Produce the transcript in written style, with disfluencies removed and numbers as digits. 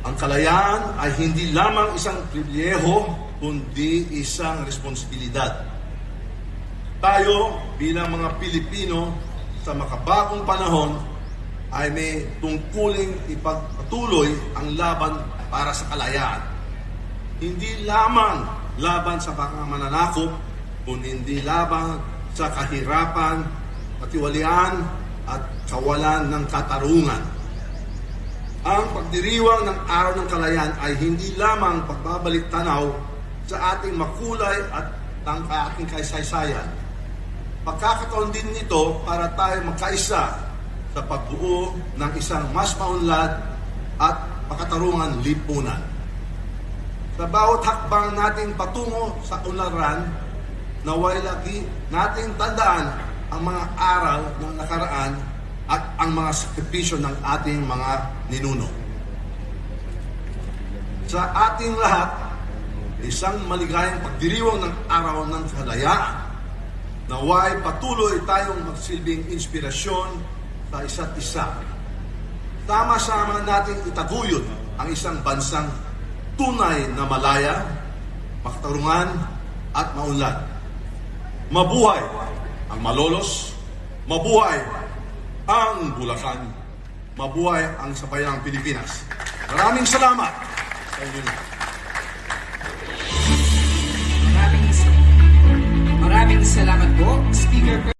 Ang kalayaan ay hindi lamang isang pribilehiyo, kundi isang responsibilidad. Tayo bilang mga Pilipino sa makabagong panahon ay may tungkuling ipagpatuloy ang laban para sa kalayaan. Hindi lamang laban sa mananakop, kundi hindi laban sa kahirapan, katiwalian at kawalan ng katarungan. Ang pagdiriwang ng Araw ng Kalayaan ay hindi lamang pagbabalik tanaw sa ating makulay at ating kasaysayan. Pagkakataon din nito para tayo magkaisa sa pagbuo ng isang mas maunlad at makatarungan lipunan. Sa bawat hakbang nating patungo sa unlaran, naway lagi nating tandaan ang mga aral ng nakaraan at ang mga sakripisyo ng ating mga ninuno. Sa ating lahat, isang maligayang pagdiriwang ng Araw ng Kalayaan. Naway patuloy tayong magsilbing inspirasyon sa isa't isa. Sama-sama nating itaguyod ang isang bansang tunay na malaya, makatarungan at maunlad. Mabuhay ang Malolos, mabuhay ang Bulacan, mabuhay ang Sabayang Pilipinas. Maraming salamat sa inyo. Maraming salamat po, Speaker